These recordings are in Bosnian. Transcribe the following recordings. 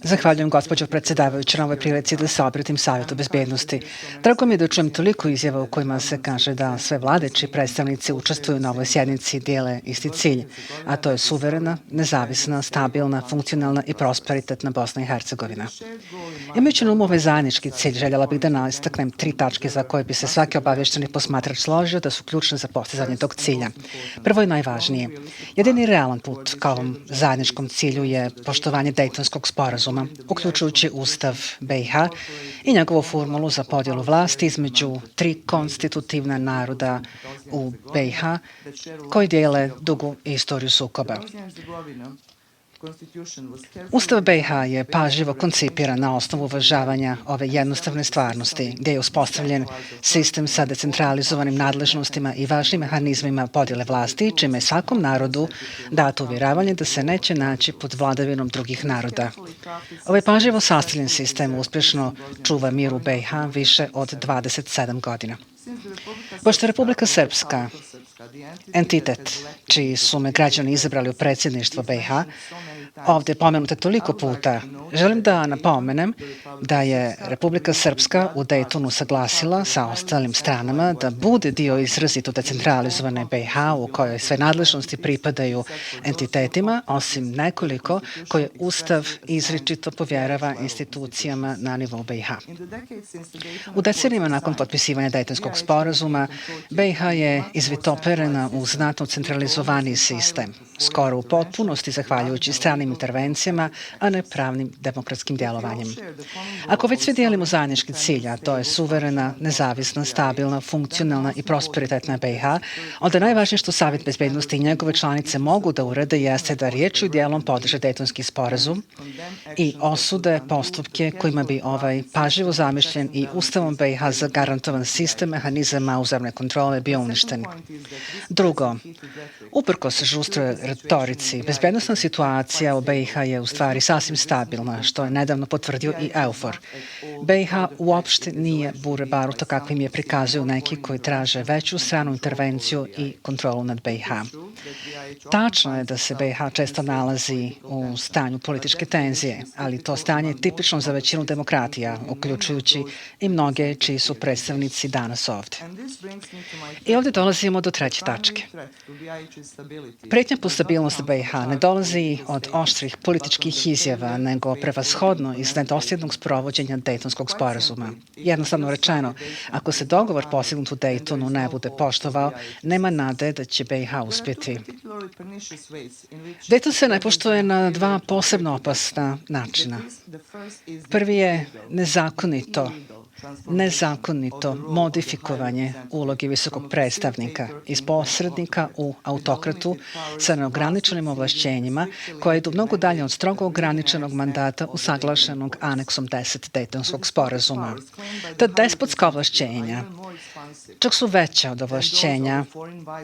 Zahvaljujem, gospođo predsjedavajuća, na ovoj prilici da se obratim Savjetu bezbednosti. Drago mi je da čujem toliko izjava u kojima se kaže da sve vladeći predstavnici učestvuju na ovoj sjednici i dijele isti cilj, a to je suverena, nezavisna, stabilna, funkcionalna i prosperitetna Bosna i Hercegovina. Imajući na umu ovaj zajednički cilj, željela bih da istaknem 3 tačke za koje bi se svaki obavješteni posmatrač složio da su ključne za postizanje tog cilja. Prvo i najvažnije. Jedini realan put ka ovom zajedničkom cilju je poštovanje Dejtonskog sporazuma, uključujući Ustav BiH i njegovu formulu za podjelu vlasti između 3 konstitutivna naroda u BiH koji dijele dugu istoriju sukoba. Ustav BiH je pažljivo koncipiran na osnovu uvažavanja ove jednostavne stvarnosti, gdje je uspostavljen sistem sa decentralizovanim nadležnostima i važnim mehanizmima podjele vlasti, čime je svakom narodu dato uvjeravanje da se neće naći pod vladavinom drugih naroda. Ovaj pažljivo sastavljen sistem uspješno čuva mir u BiH više od 27 godina. Pošto je Republika Srpska entitet čiji su me građani izabrali u predsjedništvo BiH, ovdje je pomenuto toliko puta, želim da napomenem da je Republika Srpska u Dejtonu saglasila sa ostalim stranama da bude dio izrazito decentralizovane BiH u kojoj sve nadležnosti pripadaju entitetima, osim nekoliko koje Ustav izričito povjerava institucijama na nivou BiH. U decenijama nakon potpisivanja Dejtonskog sporazuma, BiH je izvitoperena u znatno centralizovaniji sistem, skoro u potpunosti zahvaljujući stranim intervencijama, a ne pravnim demokratskim djelovanjem. Ako već svi dijelimo zajednički cilj, a to je suverena, nezavisna, stabilna, funkcionalna i prosperitetna BiH, onda najvažnije što Savjet bezbednosti i njegove članice mogu da urade jeste da riječju i dijelom podrže Dejtonski sporazum i osude postupke kojima bi ovaj pažljivo zamišljen i Ustavom BiH zagarantovan sistem mehanizama uzajamne kontrole bio uništen. Drugo, uprkos žustroj retorici, bezbednosna situacija u BiH je u stvari sasvim stabilna, što je nedavno potvrdio i EUFOR. BiH uopšte nije bure baruta kakvim je prikazuju neki koji traže veću stranu intervenciju i kontrolu nad BiH. Tačno je da se BiH često nalazi u stanju političke tenzije, ali to stanje je tipično za većinu demokratija, uključujući i mnoge čiji su predstavnici danas ovdje. I ovdje dolazimo do 3. tačke. Pretnja po stabilnost BiH ne dolazi od oštrih političkih izjava, nego prevashodno iz nedosljednog sprovođenja Dejtonskog sporazuma. Jednostavno rečeno, ako se dogovor postignut u Dejtonu ne bude poštovao, nema nade da će BiH uspjeti. Dejton se ne poštuje na 2 posebno opasna načina. Prvi je nezakonito modifikovanje uloge visokog predstavnika iz posrednika u autokratu sa neograničenim ovlašćenjima koje idu mnogo dalje od strogo ograničenog mandata usaglašenog aneksom 10 Dejtonskog sporazuma. Ta despotska ovlašćenja čak su veća od ovlašćenja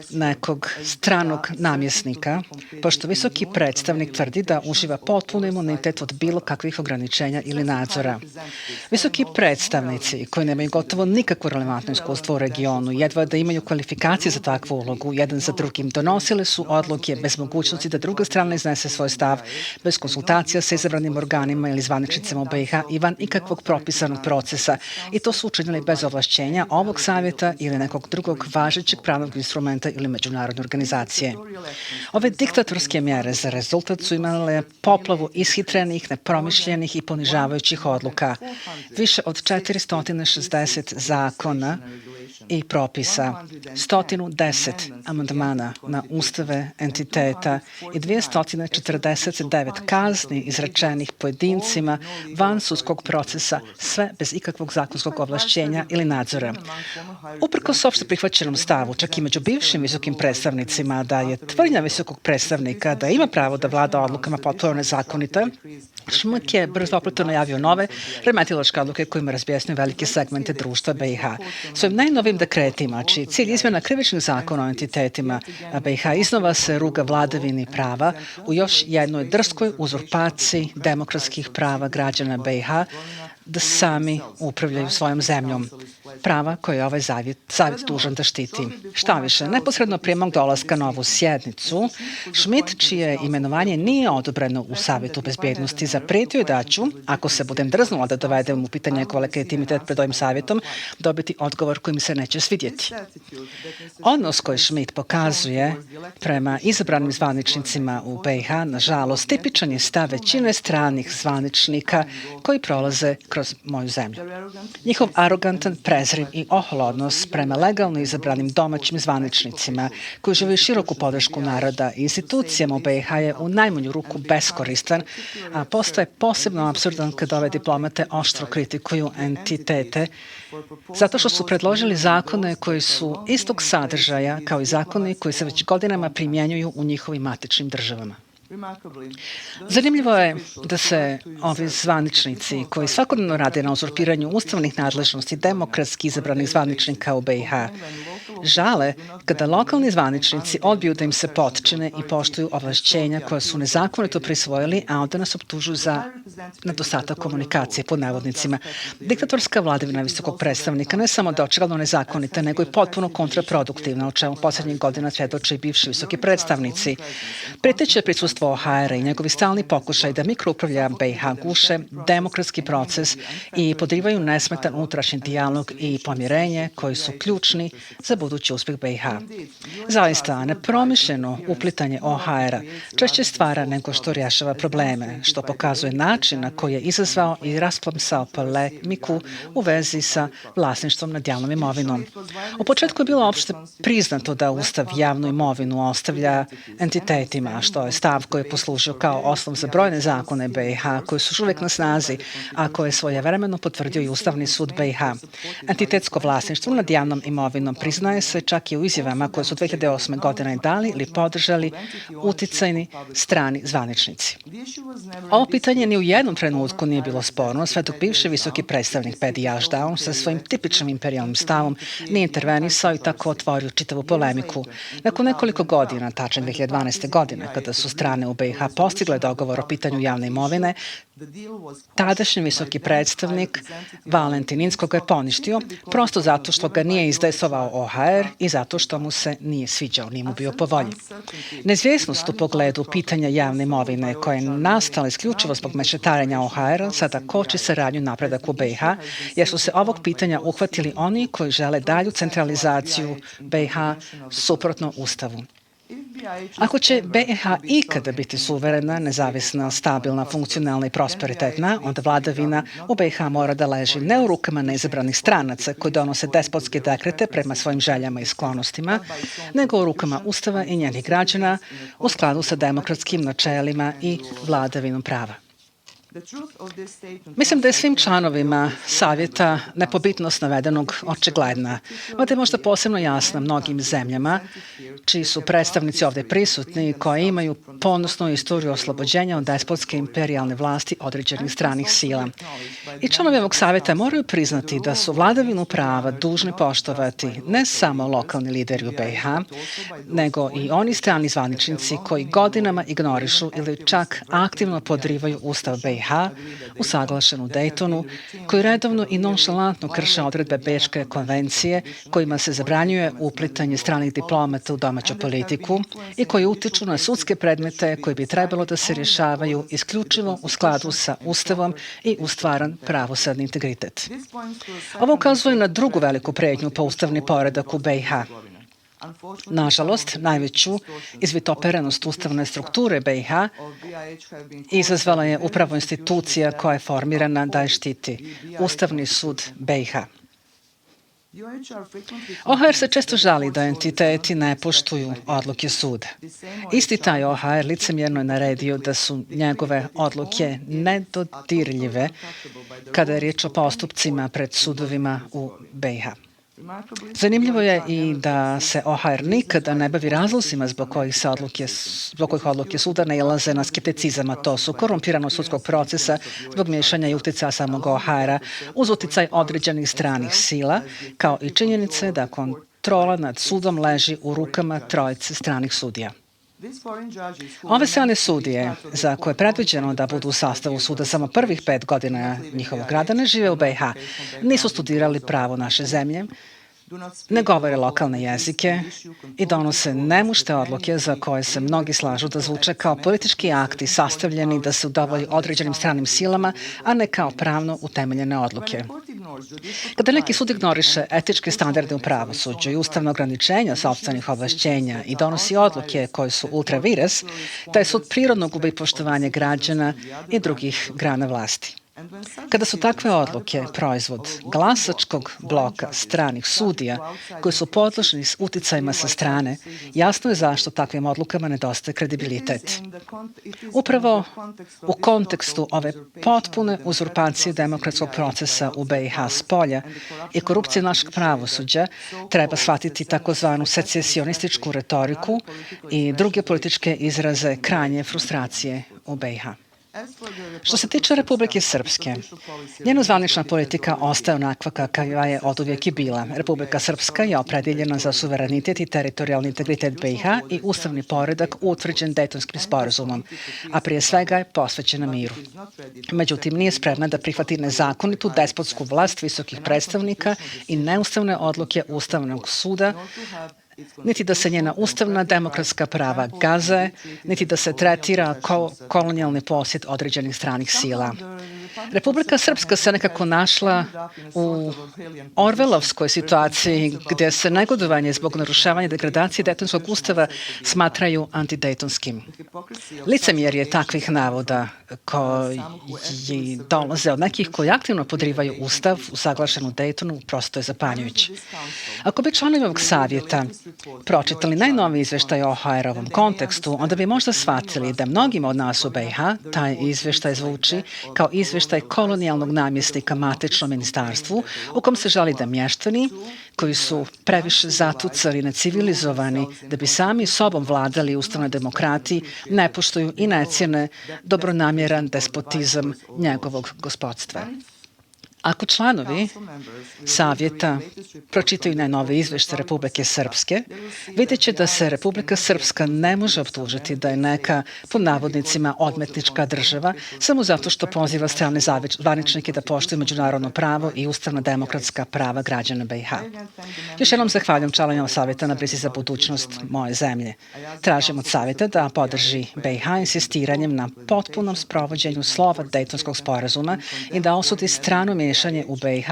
nekog stranog namjesnika, pošto visoki predstavnik tvrdi da uživa potpuni imunitet od bilo kakvih ograničenja ili nadzora. Visoki predstavnici koji nemaju gotovo nikakvo relevantno iskustvo u regionu, jedva da imaju kvalifikacije za takvu ulogu, jedan za drugim, donosile su odluke bez mogućnosti da druga strana iznese svoj stav, bez konsultacija sa izabranim organima ili zvaničnicima u BiH i van ikakvog propisanog procesa, i to su učinili bez ovlašćenja ovog savjeta ili nekog drugog važećeg pravnog instrumenta ili međunarodne organizacije. Ove diktatorske mjere za rezultat su imale poplavu ishitrenih, nepromišljenih i ponižavajućih odluka. Više od 460 zakona i propisa, 110 amandmana na ustave entiteta i 249 kazni izrečenih pojedincima van sudskog procesa, sve bez ikakvog zakonskog ovlašćenja ili nadzora. Uprkos opšte prihvaćenom stavu, čak i među bivšim visokim predstavnicima, da je tvrdnja visokog predstavnika da ima pravo da vlada odlukama potpuno nezakonita, Šmuk je brzo opleto najavio nove remetilačke odluke kojima razbjesnuju velike segmente društva BiH. Svojim najnovim dekretima, čiji cilj izmjena krivičnih zakona o entitetima BiH iznova se ruga vladavini prava u još jednoj drskoj uzurpaciji demokratskih prava građana BiH da sami upravljaju svojom zemljom. Prava koje je ovaj savjet dužan da štiti. Šta više, neposredno prije mog dolaska na ovu sjednicu, Schmidt, čije imenovanje nije odobreno u Savjetu bezbjednosti, zapretio je da ću, ako se budem drznula da dovedem u pitanje njegov legitimitet pred ovim savjetom, dobiti odgovor koji mi se neće svidjeti. Odnos koji Schmidt pokazuje prema izabranim zvaničnicima u BiH, nažalost, tipičan je stav većine stranih zvaničnika koji prolaze kroz moju zemlju. Njihov arogantan, prezriv i ohol odnos prema legalno izabranim domaćim zvaničnicima koji uživaju široku podršku naroda i institucijama u BiH je u najmanju ruku beskoristan, a postaje posebno apsurdan kad ove diplomate oštro kritikuju entitete zato što su predložili zakone koji su istog sadržaja kao i zakoni koji se već godinama primjenjuju u njihovim matičnim državama. Zanimljivo je da se ovi zvaničnici koji svakodnevno rade na uzurpiranju ustavnih nadležnosti demokratski izabranih zvaničnika u BiH žale kada lokalni zvaničnici odbiju da im se potčine i poštuju ovlašćenja koja su nezakonito prisvojili, a onda nas optužuju za nedostatak komunikacije, pod navodnicima. Diktatorska vladavina visokog predstavnika ne samo da je očigledno nezakonita, nego i potpuno kontraproduktivna, o čemu posljednjih godina svjedoče i bivši visoki predstavnici. Preteće prisustvo OHR-a i njegovi stalni pokušaj da mikroupravlja BiH guše demokratski proces i podrivaju nesmetan unutrašnji dijalog i pomirenje koji su ključni za budući uspjeh BiH. Zaista, nepromišljeno uplitanje OHR-a češće stvara nego što rješava probleme, što pokazuje način na koji je izazvao i rasplamsao polemiku u vezi sa vlasništvom nad javnom imovinom. U početku je bilo opšte priznato da Ustav javnu imovinu ostavlja entitetima, što je stav koji je poslužio kao osnov za brojne zakone BiH koji su još uvijek na snazi, a koje je svojevremeno potvrdio i Ustavni sud BiH. Entitetsko vlasništvo nad javnom imovinom priznaje se čak i u izjavama koje su 2008. godine dali ili podržali uticajni strani zvaničnici. Ovo pitanje ni u jednom trenutku nije bilo sporno, sve dok bivši visoki predstavnik Paddy Ashdown sa svojim tipičnim imperijalnim stavom nije intervenisao i tako otvorio čitavu polemiku. Nakon nekoliko godina, tačnije 2012. godine, kada su strane u BiH postigle dogovor o pitanju javne imovine, tadašnji visoki predstavnik Valentin Inzko ga je poništio, prosto zato što ga nije izdejstvovao OHR i zato što mu se nije sviđao, nije mu bio po volji. Neizvjesnost u pogledu pitanja javne imovine koja je nastala isključivo zbog mešetarenja OHR-a sada koči saradnju napredak u BiH, jer su se ovog pitanja uhvatili oni koji žele dalju centralizaciju BiH suprotno Ustavu. Ako će BiH ikada biti suverena, nezavisna, stabilna, funkcionalna i prosperitetna, onda vladavina u BiH mora da leži ne u rukama neizabranih stranaca koji donose despotske dekrete prema svojim željama i sklonostima, nego u rukama Ustava i njenih građana u skladu sa demokratskim načelima i vladavinom prava. Mislim da je svim članovima savjeta nepobitnost navedenog očigledna, mada je možda posebno jasna mnogim zemljama, čiji su predstavnici ovdje prisutni, koji imaju ponosnu istoriju oslobođenja od despotske imperijalne vlasti određenih stranih sila. I članovi ovog savjeta moraju priznati da su vladavinu prava dužni poštovati ne samo lokalni lideri u BiH, nego i oni strani zvaničnici koji godinama ignorišu ili čak aktivno podrivaju Ustav BiH, usaglašen u Daytonu, koji redovno i nonšalantno krše odredbe Bečke konvencije kojima se zabranjuje uplitanje stranih diplomata u domaću politiku i koji utiču na sudske predmete koji bi trebalo da se rješavaju isključivo u skladu sa Ustavom i u stvaran pravosadni integritet. Ovo ukazuje na drugu veliku pretnju po ustavni poredak u BiH. Nažalost, najveću izvitoperenost ustavne strukture BiH izazvala je upravo institucija koja je formirana da je štiti, Ustavni sud BiH. OHR se često žali da entiteti ne poštuju odluke suda. Isti taj OHR licemjerno je naredio da su njegove odluke nedodirljive kada je riječ o postupcima pred sudovima u BiH. Zanimljivo je i da se OHR nikada ne bavi razlozima zbog kojih odluke suda nailaze na skepticizam, a to su korumpiranost sudskog procesa zbog miješanja i utjecaja samog OHR-a uz utjecaj određenih stranih sila, kao i činjenice da kontrola nad sudom leži u rukama trojice stranih sudija. Ove strane sudije, za koje je predviđeno da budu u sastavu suda samo prvih 5 godina njihovog rada, ne žive u BiH, nisu studirali pravo naše zemlje, ne govore lokalne jezike i donose nemušte odluke za koje se mnogi slažu da zvuče kao politički akti sastavljeni da se udovolji određenim stranim silama, a ne kao pravno utemeljene odluke. Kada neki sud ignoriše etičke standarde u pravosuđu i ustavna ograničenja sopstvenih ovlašćenja i donosi odluke koje su ultra vires, taj sud prirodno gubi poštovanje građana i drugih grana vlasti. Kada su takve odluke proizvod glasačkog bloka stranih sudija koji su podložni s uticajima sa strane, jasno je zašto takvim odlukama nedostaje kredibilitet. Upravo u kontekstu ove potpune uzurpacije demokratskog procesa u BiH spolja i korupcije našeg pravosuđa treba shvatiti takozvanu secesionističku retoriku i druge političke izraze krajnje frustracije u BiH. Što se tiče Republike Srpske, njena zvanična politika ostaje onakva kakva je oduvijek i bila. Republika Srpska je opredeljena za suverenitet i teritorijalni integritet BiH i ustavni poredak utvrđen Dejtonskim sporazumom, a prije svega je posvećena miru. Međutim, nije spremna da prihvati nezakonitu despotsku vlast visokih predstavnika i neustavne odluke Ustavnog suda, niti da se njena ustavna demokratska prava gaze, niti da se tretira kao kolonijalni posjed određenih stranih sila. Republika Srpska se nekako našla u orvelovskoj situaciji gdje se negodovanje zbog narušavanja degradacije Dejtonskog ustava smatraju antidejtonskim. Licemjerje takvih navoda koji dolaze od nekih koji aktivno podrivaju ustav usaglašen u Dejtonu prosto je zapanjujući. Ako bi članovi ovog savjeta pročitali najnoviji izveštaj o OHR-ovom kontekstu, onda bi možda shvatili da mnogima od nas u BiH taj izveštaj zvuči kao izveštaj kolonijalnog namjesnika matičnom ministarstvu u kom se žali da mještani koji su previše zatucali, necivilizovani, da bi sami sobom vladali ustavnoj demokratiji, ne poštuju i ne cijene dobronamjeran despotizam njegovog gospodstva. Ako članovi savjeta pročitaju najnove izvešte Republike Srpske, vidjet će da se Republika Srpska ne može optužiti da je neka, pod navodnicima, odmetnička država samo zato što poziva strane zvaničnike da poštuju međunarodno pravo i ustavna demokratska prava građana BiH. Još jednom zahvaljam članovima savjeta na brizi za budućnost moje zemlje. Tražim od savjeta da podrži BiH insistiranjem na potpunom sprovođenju slova Dejtonskog sporazuma i da osudi strano miješanje u BiH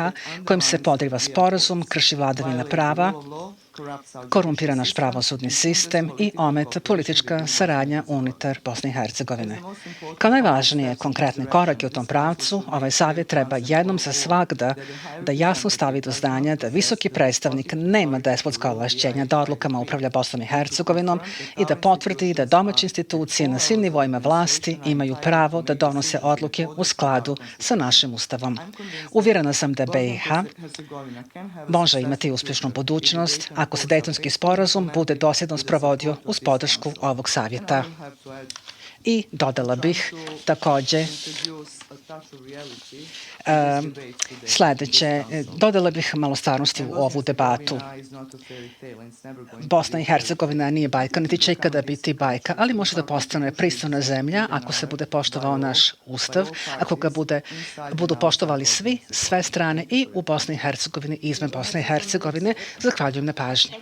kojim se podriva sporazum, krši vladavina prava, korumpira naš pravosudni sistem i ometa politička saradnja unutar Bosne i Hercegovine. Kao najvažnije konkretne korake u tom pravcu, ovaj savjet treba jednom za svagda da jasno stavi do znanja da visoki predstavnik nema despotska ovlašćenja da odlukama upravlja Bosnom i Hercegovinom i da potvrdi da domaće institucije na svim nivoima vlasti imaju pravo da donose odluke u skladu sa našim ustavom. Uvjerena sam da BiH može imati uspješnu budućnost ako se Dejtonski sporazum bude dosljedno sprovodio uz podršku ovog savjeta. I dodala bih također sljedeće, dodala bih malo stvarnosti u ovu debatu. Bosna i Hercegovina nije bajka, niti će ikada biti bajka, ali može da postane pristojna zemlja ako se bude poštovao naš ustav, ako ga budu poštovali svi, sve strane i u Bosni i Hercegovini i izvan Bosne i Hercegovine. Zahvaljujem na pažnji.